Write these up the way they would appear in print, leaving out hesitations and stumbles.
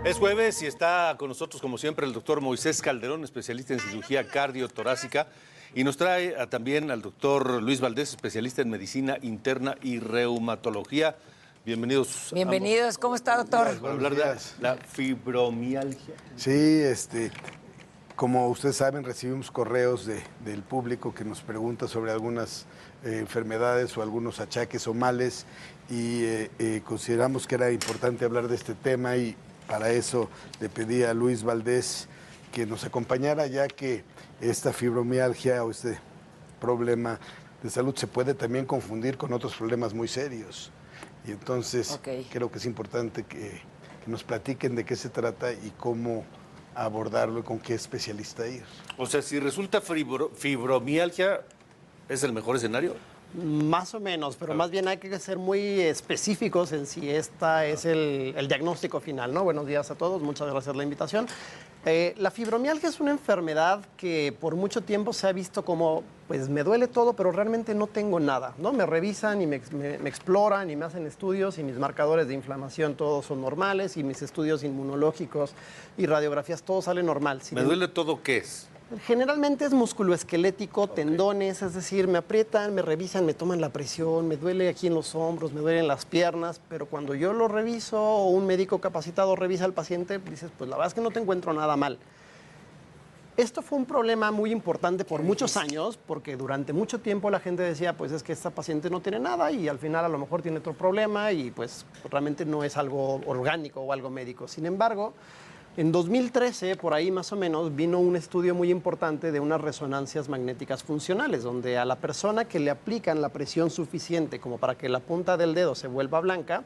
Es jueves y está con nosotros, como siempre, el doctor Moisés Calderón, especialista en cirugía cardiotorácica, y nos trae también al doctor Luis Valdés, especialista en medicina interna y reumatología. Bienvenidos. Bienvenidos. Ambos. ¿Cómo está, doctor? Para hablar de la fibromialgia. Sí, como ustedes saben, recibimos correos del público que nos pregunta sobre algunas enfermedades o algunos achaques o males y consideramos que era importante hablar de este tema y para eso le pedí a Luis Valdés que nos acompañara, ya que esta fibromialgia o este problema de salud se puede también confundir con otros problemas muy serios. Y entonces creo que es importante que nos platiquen de qué se trata y cómo abordarlo y con qué especialista ir. O sea, si resulta fibromialgia, ¿es el mejor escenario? Más o menos, pero más bien hay que ser muy específicos en si esta es el diagnóstico final, ¿no? Buenos días a todos, muchas gracias por la invitación. La fibromialgia es una enfermedad que por mucho tiempo se ha visto como, pues me duele todo, pero realmente no tengo nada, ¿no? Me revisan y me exploran y me hacen estudios y mis marcadores de inflamación todos son normales y mis estudios inmunológicos y radiografías, todo sale normal. ¿Me duele todo qué es? Generalmente es musculoesquelético, tendones, es decir, me aprietan, me revisan, me toman la presión, me duele aquí en los hombros, me duelen las piernas, pero cuando yo lo reviso o un médico capacitado revisa al paciente, dices, pues la verdad es que no te encuentro nada mal. Esto fue un problema muy importante por muchos años, porque durante mucho tiempo la gente decía, pues es que esta paciente no tiene nada y al final a lo mejor tiene otro problema y pues realmente no es algo orgánico o algo médico. Sin embargo, en 2013, por ahí más o menos, vino un estudio muy importante de unas resonancias magnéticas funcionales, donde a la persona que le aplican la presión suficiente como para que la punta del dedo se vuelva blanca,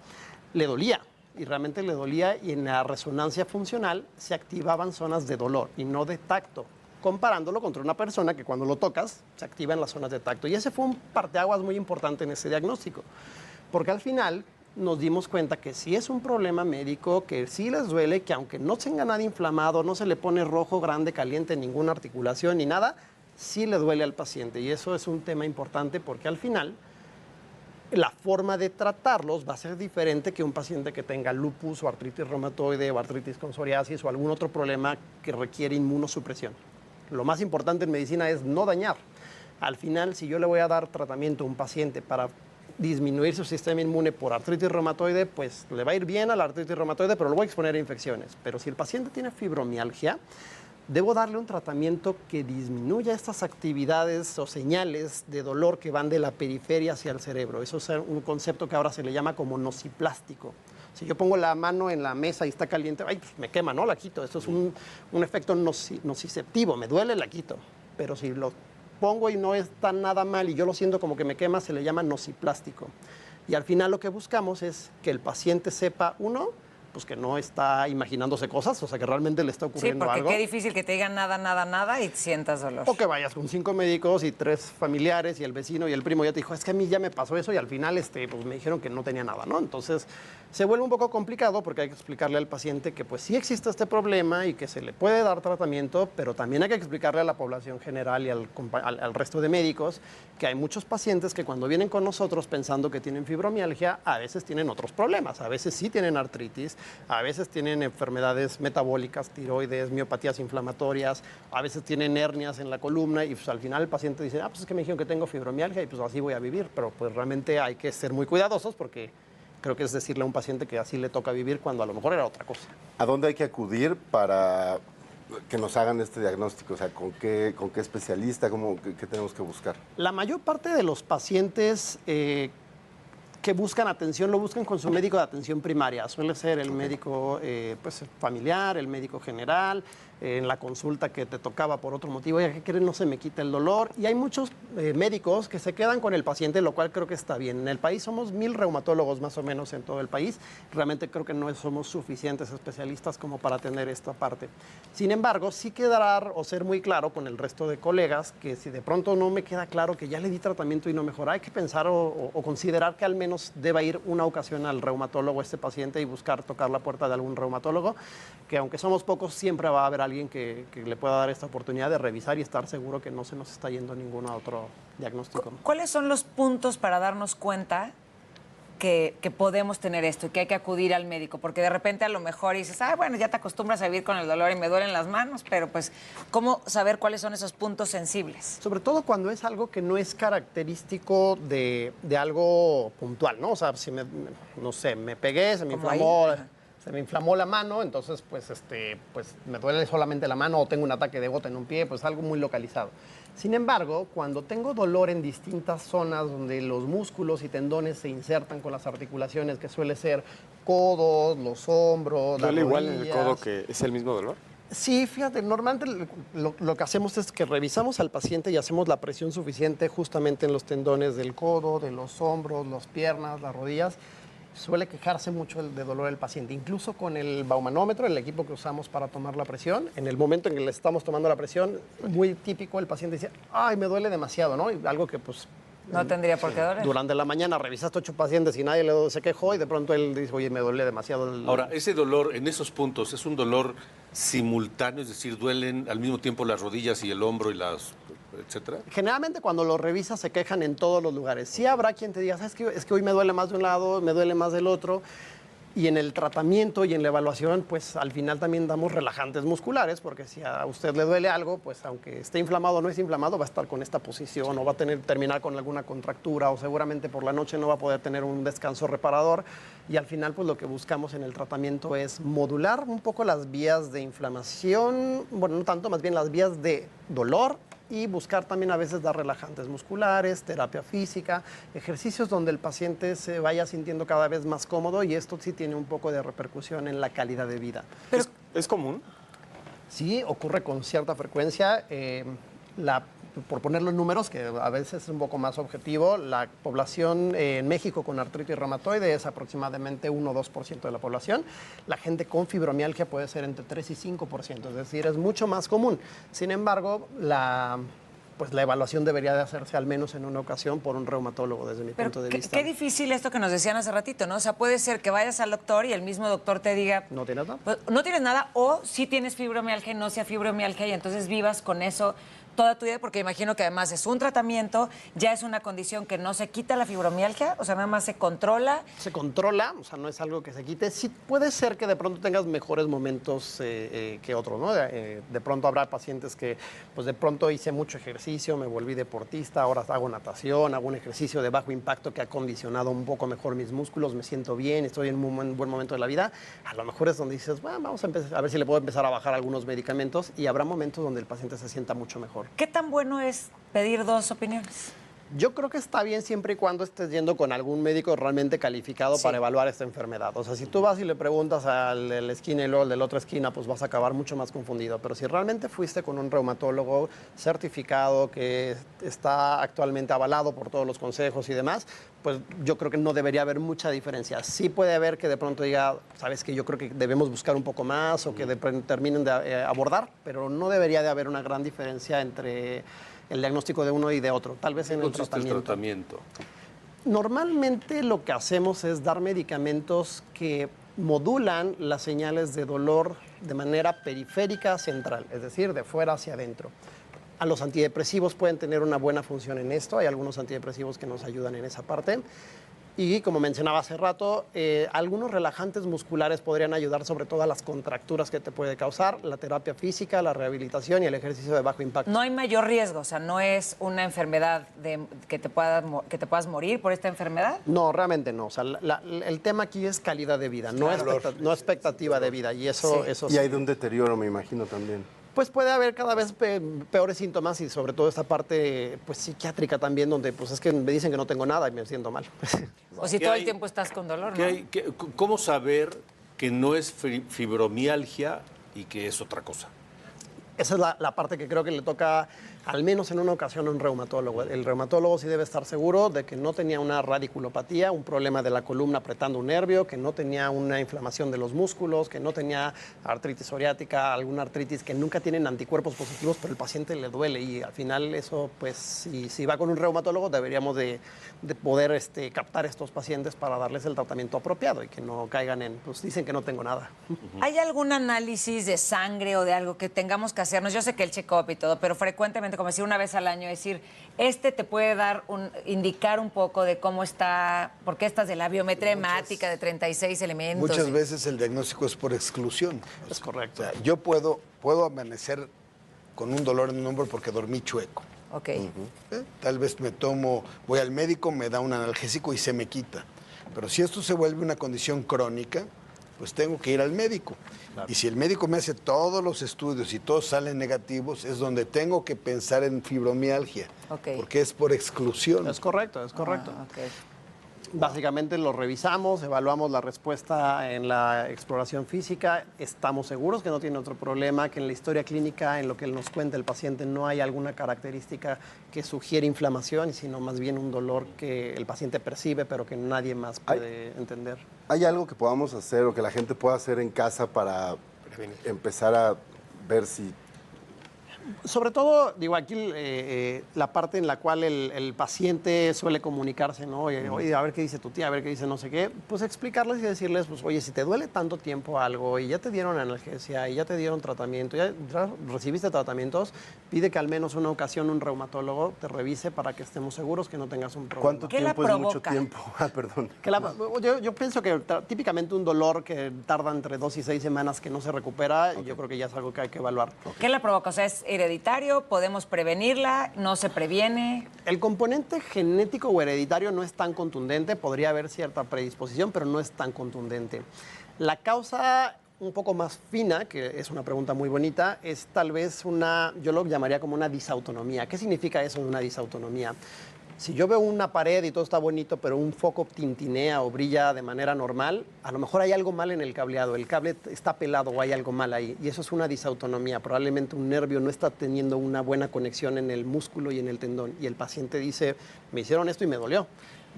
le dolía. Y realmente le dolía y en la resonancia funcional se activaban zonas de dolor y no de tacto, comparándolo contra una persona que cuando lo tocas se activa en las zonas de tacto. Y ese fue un parteaguas muy importante en ese diagnóstico, porque al final nos dimos cuenta que sí es un problema médico, que sí les duele, que aunque no tenga nada inflamado, no se le pone rojo, grande, caliente, ninguna articulación ni nada, sí le duele al paciente. Y eso es un tema importante porque al final la forma de tratarlos va a ser diferente que un paciente que tenga lupus o artritis reumatoide o artritis con psoriasis o algún otro problema que requiere inmunosupresión. Lo más importante en medicina es no dañar. Al final, si yo le voy a dar tratamiento a un paciente para disminuir su sistema inmune por artritis reumatoide, pues le va a ir bien a la artritis reumatoide, pero lo voy a exponer a infecciones. Pero si el paciente tiene fibromialgia, debo darle un tratamiento que disminuya estas actividades o señales de dolor que van de la periferia hacia el cerebro. Eso es un concepto que ahora se le llama como nociplástico. Si yo pongo la mano en la mesa y está caliente, ay, pues me quema, ¿no? La quito. Eso es un efecto nociceptivo, me duele, la quito. Pero si lo pongo y no está nada mal y yo lo siento como que me quema, se le llama nociplástico. Y al final lo que buscamos es que el paciente sepa, uno, pues que no está imaginándose cosas, o sea, que realmente le está ocurriendo algo. Sí, porque qué difícil que te digan nada, nada, nada y sientas dolor. O que vayas con 5 médicos y 3 familiares y el vecino y el primo ya te dijo, es que a mí ya me pasó eso y al final pues me dijeron que no tenía nada, ¿no? Entonces se vuelve un poco complicado porque hay que explicarle al paciente que pues sí existe este problema y que se le puede dar tratamiento, pero también hay que explicarle a la población general y al resto de médicos que hay muchos pacientes que cuando vienen con nosotros pensando que tienen fibromialgia, a veces tienen otros problemas, a veces sí tienen artritis, a veces tienen enfermedades metabólicas, tiroides, miopatías inflamatorias, a veces tienen hernias en la columna y pues al final el paciente dice, pues es que me dijeron que tengo fibromialgia y pues así voy a vivir, pero pues realmente hay que ser muy cuidadosos porque creo que es decirle a un paciente que así le toca vivir cuando a lo mejor era otra cosa. ¿A dónde hay que acudir para que nos hagan este diagnóstico? O sea, ¿con qué especialista? ¿Qué tenemos que buscar? La mayor parte de los pacientes que buscan atención, lo buscan con su médico de atención primaria. Suele ser el médico pues, familiar, el médico general, en la consulta que te tocaba por otro motivo, ya que quieren no se me quita el dolor. Y hay muchos médicos que se quedan con el paciente, lo cual creo que está bien. En el país somos 1000 reumatólogos más o menos en todo el país. Realmente creo que no somos suficientes especialistas como para tener esta parte. Sin embargo, sí quedar o ser muy claro con el resto de colegas que si de pronto no me queda claro que ya le di tratamiento y no mejora, hay que pensar o considerar que al menos deba ir una ocasión al reumatólogo este paciente y buscar tocar la puerta de algún reumatólogo, que aunque somos pocos, siempre va a haber alguien que le pueda dar esta oportunidad de revisar y estar seguro que no se nos está yendo ningún otro diagnóstico. ¿Cuáles son los puntos para darnos cuenta que podemos tener esto y que hay que acudir al médico? Porque de repente a lo mejor dices, bueno, ya te acostumbras a vivir con el dolor y me duelen las manos, pero pues, ¿cómo saber cuáles son esos puntos sensibles? Sobre todo cuando es algo que no es característico de algo puntual, ¿no? O sea, si no sé, me pegué, se me Como inflamó, ahí, ajá. se me inflamó la mano, entonces pues me duele solamente la mano o tengo un ataque de gota en un pie, pues algo muy localizado. Sin embargo, cuando tengo dolor en distintas zonas donde los músculos y tendones se insertan con las articulaciones, que suele ser codos, los hombros, las ¿Duele igual en el rodillas. codo que es el mismo dolor? Sí, fíjate, normalmente lo que hacemos es que revisamos al paciente y hacemos la presión suficiente justamente en los tendones del codo, de los hombros, las piernas, las rodillas. Suele quejarse mucho de dolor el paciente, incluso con el baumanómetro, el equipo que usamos para tomar la presión. En el momento en que le estamos tomando la presión, muy típico, el paciente dice, ay, me duele demasiado, ¿no? Y algo que pues No tendría por qué doler. durante la mañana revisaste 8 pacientes y nadie se quejó y de pronto él dice, oye, me duele demasiado. Ahora, ese dolor en esos puntos es un dolor simultáneo, es decir, duelen al mismo tiempo las rodillas y el hombro y las, etcétera. Generalmente cuando lo revisas se quejan en todos los lugares. Sí habrá quien te diga, ¿sabes qué? Es que hoy me duele más de un lado, me duele más del otro. Y en el tratamiento y en la evaluación, pues al final también damos relajantes musculares, porque si a usted le duele algo, pues aunque esté inflamado o no es inflamado, va a estar con esta posición o va a terminar con alguna contractura o seguramente por la noche no va a poder tener un descanso reparador. Y al final, pues lo que buscamos en el tratamiento es modular un poco las vías de inflamación, bueno, no tanto, más bien las vías de dolor, y buscar también a veces dar relajantes musculares, terapia física, ejercicios donde el paciente se vaya sintiendo cada vez más cómodo, y esto sí tiene un poco de repercusión en la calidad de vida. Pero, ¿Es común? Sí, ocurre con cierta frecuencia. Por ponerlo en números, que a veces es un poco más objetivo, la población en México con artritis reumatoide es aproximadamente 1 o 2% de la población. La gente con fibromialgia puede ser entre 3 y 5%, es decir, es mucho más común. Sin embargo, la evaluación debería de hacerse al menos en una ocasión por un reumatólogo, desde mi punto de vista. Qué difícil esto que nos decían hace ratito, ¿no? O sea, puede ser que vayas al doctor y el mismo doctor te diga... ¿No tienes nada? Pues, no tienes nada, o sí tienes fibromialgia y no sea fibromialgia, y entonces vivas con eso toda tu vida, porque imagino que además es un tratamiento, ya es una condición que no se quita la fibromialgia, o sea, nada más se controla. Se controla, o sea, no es algo que se quite. Sí puede ser que de pronto tengas mejores momentos que otros, ¿no? De pronto habrá pacientes que, pues de pronto hice mucho ejercicio, me volví deportista, ahora hago natación, hago un ejercicio de bajo impacto que ha condicionado un poco mejor mis músculos, me siento bien, estoy en un buen momento de la vida. A lo mejor es donde dices, bueno, vamos a empezar, a ver si le puedo empezar a bajar algunos medicamentos, y habrá momentos donde el paciente se sienta mucho mejor. ¿Qué tan bueno es pedir dos opiniones? Yo creo que está bien siempre y cuando estés yendo con algún médico realmente calificado para evaluar esta enfermedad. O sea, si tú vas y le preguntas al de la esquina y luego al de la otra esquina, pues vas a acabar mucho más confundido. Pero si realmente fuiste con un reumatólogo certificado que está actualmente avalado por todos los consejos y demás, pues yo creo que no debería haber mucha diferencia. Sí puede haber que de pronto diga, sabes que yo creo que debemos buscar un poco más o que terminen de abordar, pero no debería de haber una gran diferencia entre el diagnóstico de uno y de otro, tal vez en el tratamiento. Normalmente lo que hacemos es dar medicamentos que modulan las señales de dolor de manera periférica central, es decir, de fuera hacia adentro. A los antidepresivos pueden tener una buena función en esto, hay algunos antidepresivos que nos ayudan en esa parte. Y como mencionaba hace rato, algunos relajantes musculares podrían ayudar sobre todo a las contracturas que te puede causar, la terapia física, la rehabilitación y el ejercicio de bajo impacto. No hay mayor riesgo, o sea, no es una enfermedad que te puedas morir por esta enfermedad. No, realmente no. O sea, el tema aquí es calidad de vida, no expectativa de vida. Y eso Y hay de un deterioro, me imagino, también. Pues puede haber cada vez peores síntomas, y sobre todo esta parte pues psiquiátrica también, donde pues es que me dicen que no tengo nada y me siento mal. O si todo el tiempo estás con dolor, ¿no? ¿Cómo saber que no es fibromialgia y que es otra cosa? Esa es la parte que creo que le toca, al menos en una ocasión, a un reumatólogo. El reumatólogo sí debe estar seguro de que no tenía una radiculopatía, un problema de la columna apretando un nervio, que no tenía una inflamación de los músculos, que no tenía artritis psoriática, alguna artritis que nunca tienen anticuerpos positivos, pero el paciente le duele. Y al final eso, pues, si va con un reumatólogo, deberíamos de poder captar estos pacientes para darles el tratamiento apropiado y que no caigan en, pues dicen que no tengo nada. ¿Hay algún análisis de sangre o de algo que tengamos que que hacernos? Yo sé que el check-up y todo, pero frecuentemente, como decir una vez al año, decir, te puede dar indicar un poco de cómo está, porque estás de la biometría hemática de 36 elementos. Muchas veces el diagnóstico es por exclusión. Es correcto. O sea, yo puedo amanecer con un dolor en un hombro porque dormí chueco. Ok. Tal vez voy al médico, me da un analgésico y se me quita. Pero si esto se vuelve una condición crónica, pues tengo que ir al médico. Claro. Y si el médico me hace todos los estudios y todos salen negativos, es donde tengo que pensar en fibromialgia. Okay. Porque es por exclusión. Es correcto, es correcto. Okay. Básicamente lo revisamos, evaluamos la respuesta en la exploración física, estamos seguros que no tiene otro problema, que en la historia clínica, en lo que nos cuenta el paciente, no hay alguna característica que sugiere inflamación, sino más bien un dolor que el paciente percibe, pero que nadie más puede entender. ¿Hay algo que podamos hacer o que la gente pueda hacer en casa para empezar a ver si... Sobre todo, digo, aquí la parte en la cual el paciente suele comunicarse, ¿no? Oye, a ver qué dice tu tía, a ver qué dice no sé qué, pues explicarles y decirles, pues, oye, si te duele tanto tiempo algo y ya te dieron analgesia y ya te dieron tratamiento, ya recibiste tratamientos, pide que al menos una ocasión un reumatólogo te revise para que estemos seguros que no tengas un problema. ¿Cuánto ¿Qué la tiempo es mucho provoca? tiempo? Perdón. Yo pienso que típicamente un dolor que tarda entre 2 y 6 semanas que no se recupera, yo creo que ya es algo que hay que evaluar. ¿Qué la provoca? O sea, ¿es hereditario? ¿Podemos prevenirla? ¿No se previene? El componente genético o hereditario no es tan contundente, podría haber cierta predisposición, pero no es tan contundente. La causa un poco más fina, que es una pregunta muy bonita, es tal vez yo lo llamaría como una disautonomía. ¿Qué significa eso de una disautonomía? Si yo veo una pared y todo está bonito, pero un foco tintinea o brilla de manera normal, a lo mejor hay algo mal en el cableado, el cable está pelado o hay algo mal ahí, y eso es una disautonomía. Probablemente un nervio no está teniendo una buena conexión en el músculo y en el tendón, y el paciente dice, me hicieron esto y me dolió.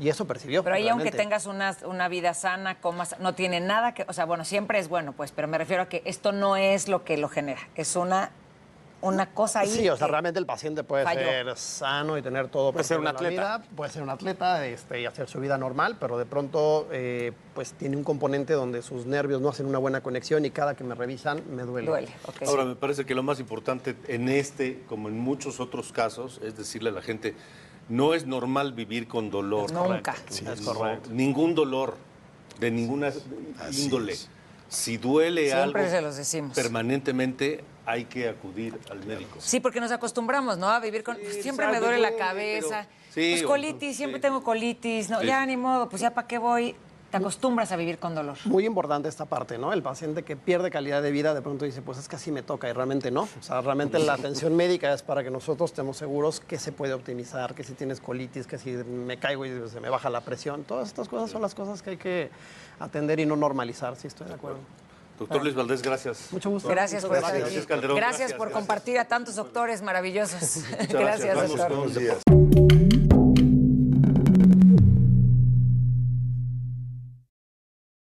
Y eso percibió. Pero ahí, realmente. aunque tengas una vida sana, comas, no tiene nada que... O sea, bueno, siempre es bueno, pues, pero me refiero a que esto no es lo que lo genera. Es una cosa ahí. Sí, o sea, realmente el paciente puede falló. ser sano y tener todo Puede ser un perfecto en la atleta. vida, puede ser un atleta y hacer su vida normal, pero de pronto pues tiene un componente donde sus nervios no hacen una buena conexión y cada que me revisan me duele. Duele, ok. Ahora, me parece que lo más importante en como en muchos otros casos, es decirle a la gente, no es normal vivir con dolor. Nunca. Sí, es correcto. Ningún dolor, de ninguna índole. Si duele Siempre algo se los decimos. permanentemente, hay que acudir al médico. Sí, porque nos acostumbramos, ¿no? A vivir con... Sí, siempre algo me duele la duele, cabeza. pero- sí, pues colitis, siempre sí. tengo colitis. No, Sí. ya ni modo, pues ya para qué voy. Te acostumbras a vivir con dolor. Muy importante esta parte, ¿no? El paciente que pierde calidad de vida de pronto dice, pues es que así me toca y realmente no. O sea, realmente la atención médica es para que nosotros estemos seguros que se puede optimizar, que si tienes colitis, que si me caigo y se me baja la presión. Todas estas cosas son las cosas que hay que atender y no normalizar, sí estoy de acuerdo. Doctor Luis Valdés, gracias. Mucho gusto. Gracias por estar Gracias, aquí. Calderón. Gracias Gracias, por gracias. compartir a tantos doctores maravillosos. Muchas gracias, Vamos, doctor. buenos días.